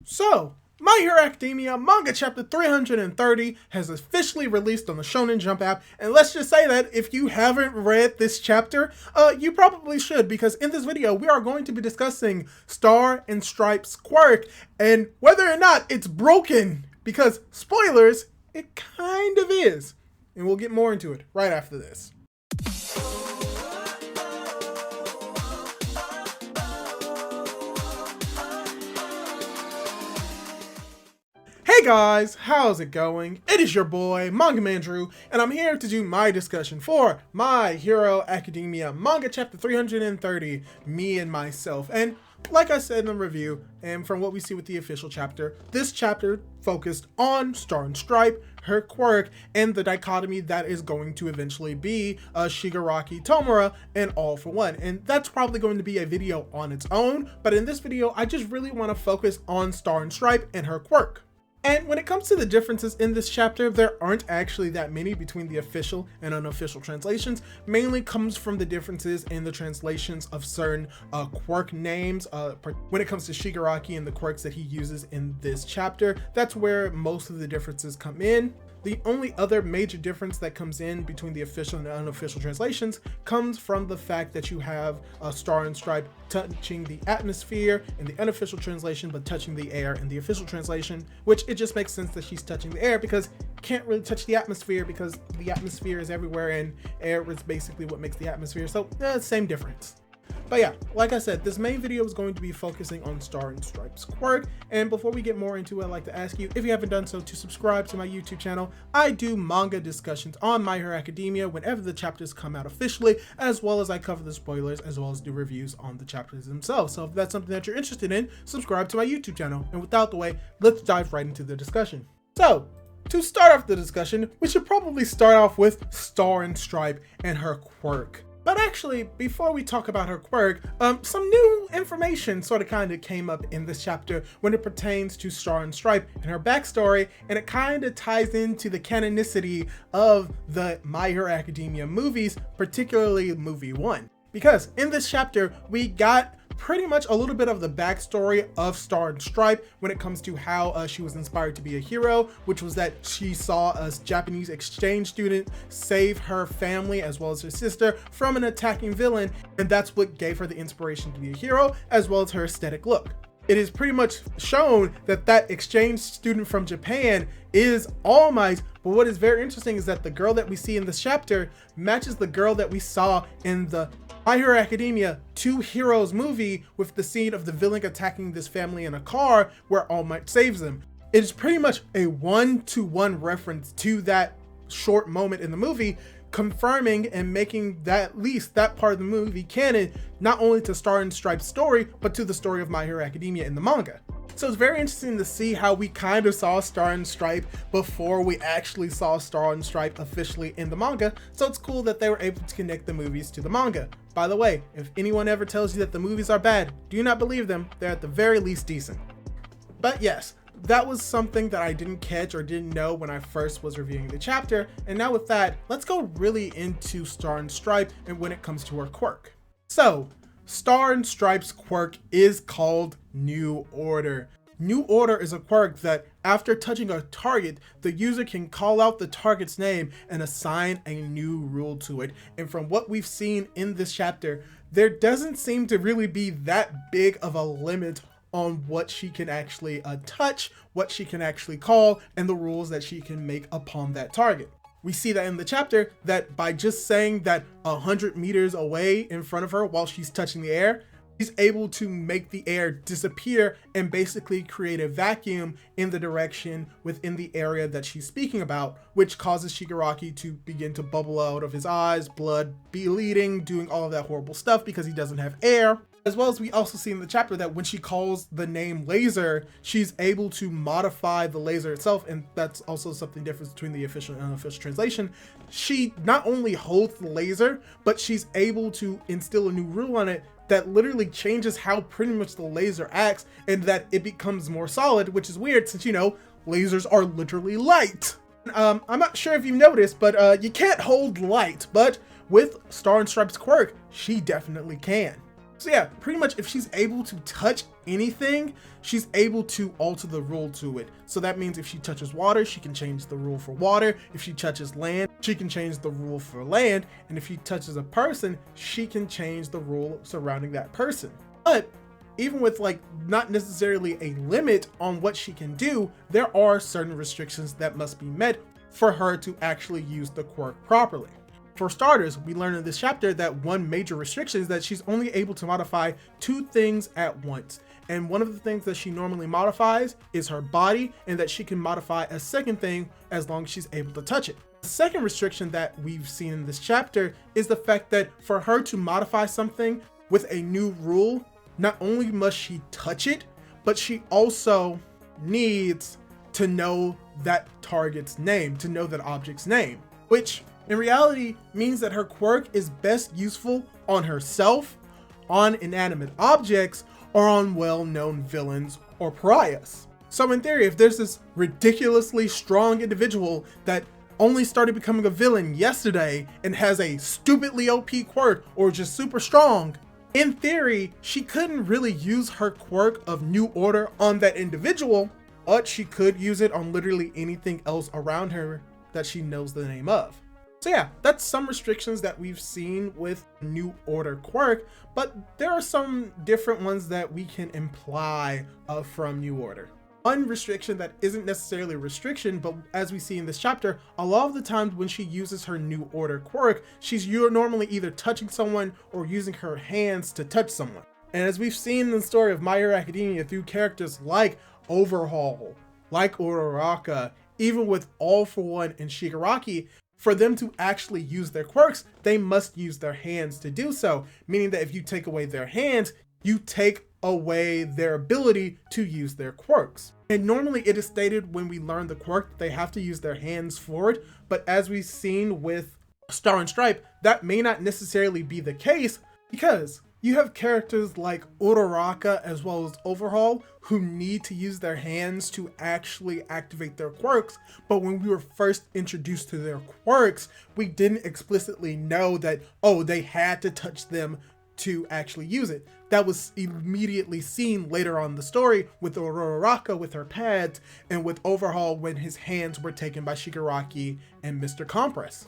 So, My Hero Academia Manga Chapter 330 has officially released on the Shonen Jump app, and let's just say that if you haven't read this chapter, you probably should, because in this video we are going to be discussing Star and Stripes Quirk, and whether or not it's broken, because, spoilers, it kind of is. And we'll get more into it right after this. Hey guys, how's it going? It is your boy, Manga Man Drew, and I'm here to do my discussion for My Hero Academia Manga Chapter 330, Me and Myself. And like I said in the review, and from what we see with the official chapter, this chapter focused on Star and Stripe, her quirk, and the dichotomy that is going to eventually be Shigaraki Tomura and All for One. And that's probably going to be a video on its own, but in this video, I just really want to focus on Star and Stripe and her quirk. And when it comes to the differences in this chapter, there aren't actually that many between the official and unofficial translations. Mainly comes from the differences in the translations of certain quirk names. When it comes to Shigaraki and the quirks that he uses in this chapter, that's where most of the differences come in. The only other major difference that comes in between the official and unofficial translations comes from the fact that you have Star and Stripe touching the atmosphere in the unofficial translation, but touching the air in the official translation, which it just makes sense that she's touching the air because can't really touch the atmosphere because the atmosphere is everywhere and air is basically what makes the atmosphere. So same difference. But yeah, like I said, this main video is going to be focusing on Star and Stripes quirk. And before we get more into it, I'd like to ask you, if you haven't done so, to subscribe to my YouTube channel. I do manga discussions on My Hero Academia whenever the chapters come out officially, as well as I cover the spoilers, as well as do reviews on the chapters themselves. So if that's something that you're interested in, subscribe to my YouTube channel. And without the way, let's dive right into the discussion. So, to start off the discussion, we should probably start off with Star and Stripe and her quirk. But actually, before we talk about her quirk, some new information sort of kind of came up in this chapter when it pertains to Star and Stripe and her backstory, and it kind of ties into the canonicity of the My Hero Academia movies, particularly movie 1. Because in this chapter, we got pretty much a little bit of the backstory of Star and Stripe when it comes to how she was inspired to be a hero, which was that she saw a Japanese exchange student save her family as well as her sister from an attacking villain, and that's what gave her the inspiration to be a hero, as well as her aesthetic look. It is pretty much shown that that exchange student from Japan is All Might, but what is very interesting is that the girl that we see in this chapter matches the girl that we saw in the My Hero Academia 2 Heroes movie, with the scene of the villain attacking this family in a car where All Might saves them. It is pretty much a one-to-one reference to that short moment in the movie, confirming and making that, at least that part of the movie, canon, not only to Star and Stripe's story, but to the story of My Hero Academia in the manga. So it's very interesting to see how we kind of saw Star and Stripe before we actually saw Star and Stripe officially in the manga, so it's cool that they were able to connect the movies to the manga. By the way, if anyone ever tells you that the movies are bad, do not believe them. They're at the very least decent. But yes, that was something that I didn't catch or didn't know when I first was reviewing the chapter, and now with that, let's go really into Star and Stripe and when it comes to her quirk. So, Star and Stripe's quirk is called New Order. New Order is a quirk that, after touching a target, the user can call out the target's name and assign a new rule to it. And from what we've seen in this chapter, there doesn't seem to really be that big of a limit on what she can actually touch, what she can actually call, and the rules that she can make upon that target. We see that in the chapter that by just saying that 100 meters away in front of her while she's touching the air, she's able to make the air disappear and basically create a vacuum in the direction within the area that she's speaking about, which causes Shigaraki to begin to bubble out of his eyes, blood bleeding, doing all of that horrible stuff because he doesn't have air. As well as we also see in the chapter that when she calls the name laser, she's able to modify the laser itself, and that's also something different between the official and unofficial translation. She not only holds the laser, but she's able to instill a new rule on it that literally changes how pretty much the laser acts, and that it becomes more solid, which is weird since, you know, lasers are literally light. I'm not sure if you've noticed, but you can't hold light, but with Star and Stripe's quirk, she definitely can. So yeah, pretty much if she's able to touch anything, she's able to alter the rule to it. So that means if she touches water, she can change the rule for water. If she touches land, she can change the rule for land. And if she touches a person, she can change the rule surrounding that person. But even with like not necessarily a limit on what she can do, there are certain restrictions that must be met for her to actually use the quirk properly. For starters, we learn in this chapter that one major restriction is that she's only able to modify 2 things at once. And one of the things that she normally modifies is her body, and that she can modify a second thing as long as she's able to touch it. The second restriction that we've seen in this chapter is the fact that for her to modify something with a new rule, not only must she touch it, but she also needs to know that target's name, to know that object's name, which in reality means that her quirk is best useful on herself, on inanimate objects, or on well-known villains or pariahs. So in theory, if there's this ridiculously strong individual that only started becoming a villain yesterday and has a stupidly OP quirk or just super strong, in theory, she couldn't really use her quirk of New Order on that individual, but she could use it on literally anything else around her that she knows the name of. So yeah, that's some restrictions that we've seen with New Order quirk, but there are some different ones that we can imply from New Order. One restriction that isn't necessarily a restriction, but as we see in this chapter, a lot of the times when she uses her New Order quirk, she's normally either touching someone or using her hands to touch someone. And as we've seen in the story of My Hero Academia through characters like Overhaul, like Uraraka, even with All For One and Shigaraki, for them to actually use their quirks, they must use their hands to do so, meaning that if you take away their hands, you take away their ability to use their quirks. And normally it is stated when we learn the quirk that they have to use their hands for it, but as we've seen with Star and Stripe, that may not necessarily be the case because you have characters like Uraraka as well as Overhaul who need to use their hands to actually activate their quirks, but when we were first introduced to their quirks, we didn't explicitly know that, oh, they had to touch them to actually use it. That was immediately seen later on in the story with Uraraka with her pads and with Overhaul when his hands were taken by Shigaraki and Mr. Compress.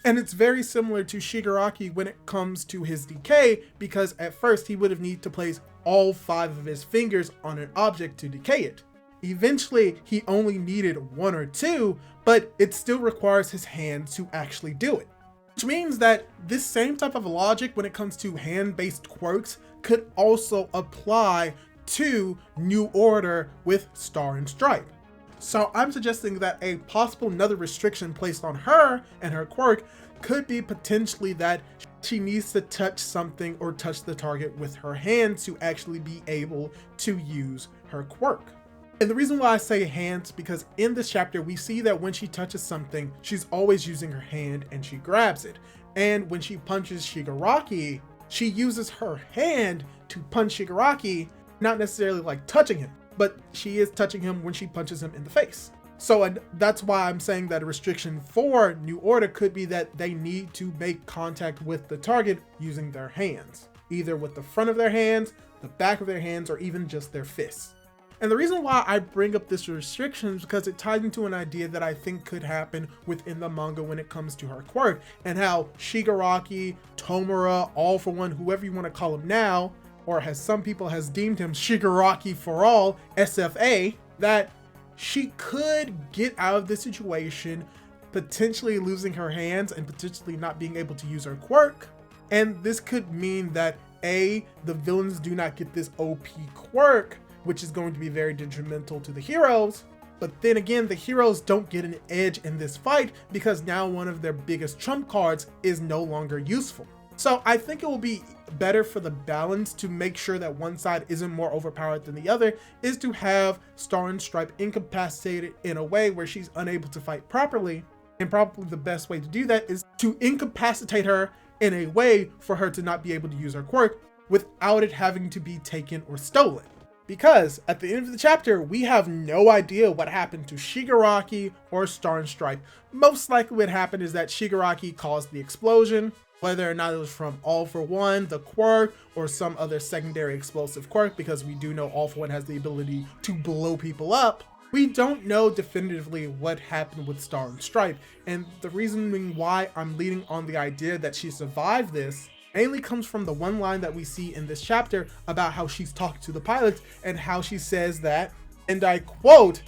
And it's very similar to Shigaraki when it comes to his decay, because at first he would have needed to place all 5 of his fingers on an object to decay it. Eventually he only needed 1 or 2, but it still requires his hands to actually do it. Which means that this same type of logic when it comes to hand-based quirks could also apply to New Order with Star and Stripe. So I'm suggesting that a possible another restriction placed on her and her quirk could be potentially that she needs to touch something or touch the target with her hands to actually be able to use her quirk. And the reason why I say hands, because in this chapter we see that when she touches something, she's always using her hand and she grabs it. And when she punches Shigaraki, she uses her hand to punch Shigaraki, not necessarily like touching him, but she is touching him when she punches him in the face. So that's why I'm saying that a restriction for New Order could be that they need to make contact with the target using their hands, either with the front of their hands, the back of their hands, or even just their fists. And the reason why I bring up this restriction is because it ties into an idea that I think could happen within the manga when it comes to her quirk, and how Shigaraki, Tomura, All For One, whoever you want to call him now, or as some people has deemed him, Shigaraki for all, SFA, that she could get out of this situation, potentially losing her hands and potentially not being able to use her quirk. And this could mean that A, the villains do not get this OP quirk, which is going to be very detrimental to the heroes. But then again, the heroes don't get an edge in this fight because now one of their biggest trump cards is no longer useful. So I think it will be better for the balance to make sure that one side isn't more overpowered than the other, is to have Star and Stripe incapacitated in a way where she's unable to fight properly. And probably the best way to do that is to incapacitate her in a way for her to not be able to use her quirk without it having to be taken or stolen. Because at the end of the chapter, we have no idea what happened to Shigaraki or Star and Stripe. Most likely what happened is that Shigaraki caused the explosion, whether or not it was from All For One, the quirk, or some other secondary explosive quirk, because we do know All For One has the ability to blow people up. We don't know definitively what happened with Star and Stripe, and the reasoning why I'm leaning on the idea that she survived this mainly comes from the one line that we see in this chapter about how she's talking to the pilots and how she says that, and I quote,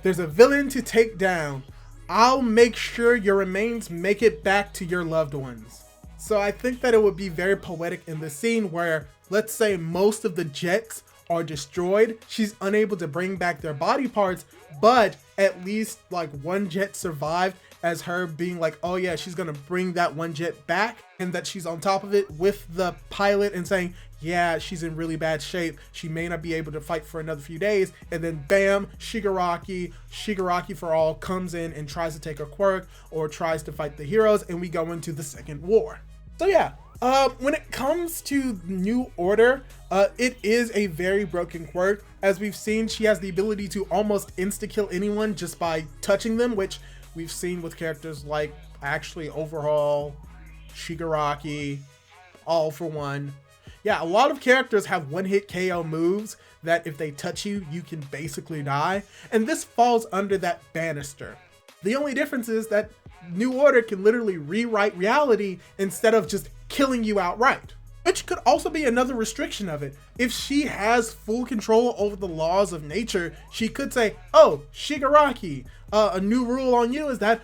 "There's a villain to take down. I'll make sure your remains make it back to your loved ones." So I think that it would be very poetic in the scene where, let's say most of the jets are destroyed, she's unable to bring back their body parts, but at least like one jet survived, as her being like, oh yeah, she's gonna bring that one jet back, and that she's on top of it with the pilot and saying, yeah, she's in really bad shape, she may not be able to fight for another few days, and then bam, Shigaraki for all comes in and tries to take her quirk or tries to fight the heroes, and we go into the second war. So yeah, when it comes to New Order, it is a very broken quirk. As we've seen, she has the ability to almost insta-kill anyone just by touching them, which we've seen with characters like actually Overhaul, Shigaraki, All For One. Yeah, a lot of characters have one-hit KO moves that if they touch you, you can basically die. And this falls under that banister. The only difference is that New Order can literally rewrite reality instead of just killing you outright, which could also be another restriction of it. If she has full control over the laws of nature, she could say, oh, Shigaraki, a new rule on you is that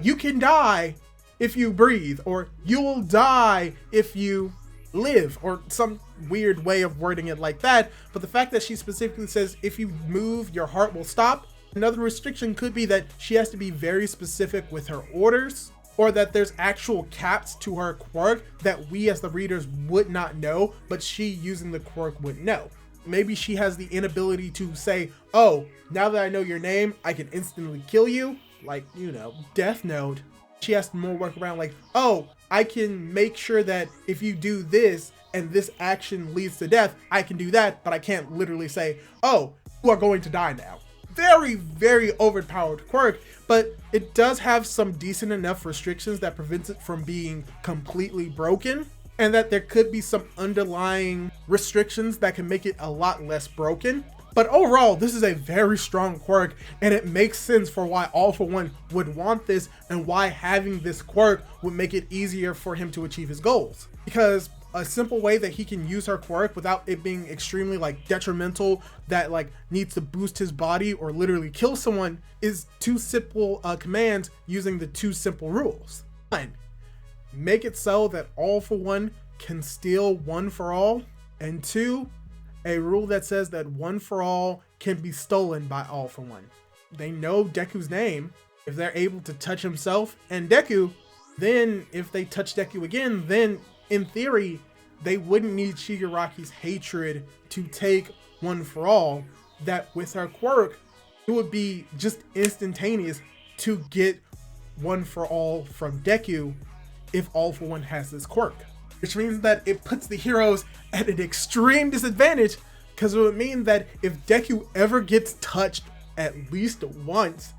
you can die if you breathe, or you will die if you live, or some weird way of wording it like that. But the fact that she specifically says if you move, your heart will stop. Another restriction could be that she has to be very specific with her orders, or that there's actual caps to her quirk that we as the readers would not know, but she using the quirk would know. Maybe she has the inability to say, oh, now that I know your name, I can instantly kill you, like, you know, Death Note. She has to more work around like, oh, I can make sure that if you do this and this action leads to death, I can do that, but I can't literally say, oh, you are going to die now. Very, very overpowered quirk, but it does have some decent enough restrictions that prevents it from being completely broken, and that there could be some underlying restrictions that can make it a lot less broken. But overall, this is a very strong quirk, and it makes sense for why All For One would want this and why having this quirk would make it easier for him to achieve his goals. Because a simple way that he can use her quirk without it being extremely like detrimental, that like needs to boost his body or literally kill someone, is two simple commands using the two simple rules. 1, make it so that All For One can steal One For All, and 2, a rule that says that One For All can be stolen by All For One. They know Deku's name. If they're able to touch himself and Deku, then if they touch Deku again, then in theory, they wouldn't need Shigaraki's hatred to take One For All. That with her quirk, it would be just instantaneous to get One For All from Deku if All For One has this quirk. Which means that it puts the heroes at an extreme disadvantage, because it would mean that if Deku ever gets touched at least once,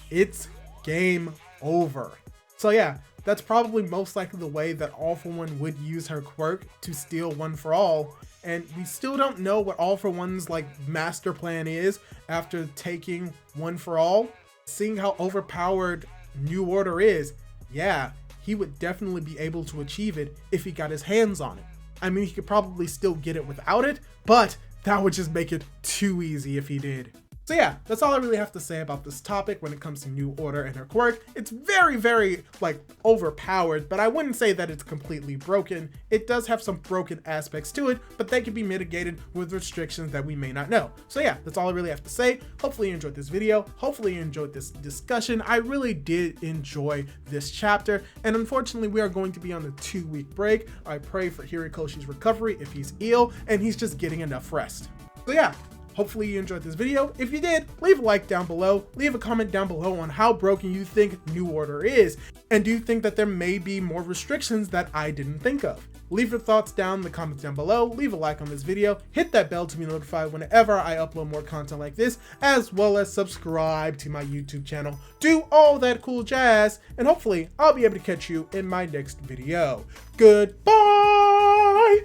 it's game over. So yeah, that's probably most likely the way that All For One would use her quirk to steal One For All, and we still don't know what All For One's like master plan is after taking One For All. Seeing how overpowered New Order is, yeah, he would definitely be able to achieve it if he got his hands on it. I mean, he could probably still get it without it, but that would just make it too easy if he did. So yeah, that's all I really have to say about this topic when it comes to New Order and her quirk. It's very, very like overpowered, but I wouldn't say that it's completely broken. It does have some broken aspects to it, but they can be mitigated with restrictions that we may not know. So yeah, that's all I really have to say. Hopefully you enjoyed this video. Hopefully you enjoyed this discussion. I really did enjoy this chapter, and unfortunately we are going to be on a 2-week break. I pray for Hirokoshi's recovery if he's ill and he's just getting enough rest. So yeah, hopefully you enjoyed this video. If you did, leave a like down below, leave a comment down below on how broken you think New Order is, and do you think that there may be more restrictions that I didn't think of? Leave your thoughts down in the comments down below, leave a like on this video, hit that bell to be notified whenever I upload more content like this, as well as subscribe to my YouTube channel. Do all that cool jazz, and hopefully I'll be able to catch you in my next video. Goodbye!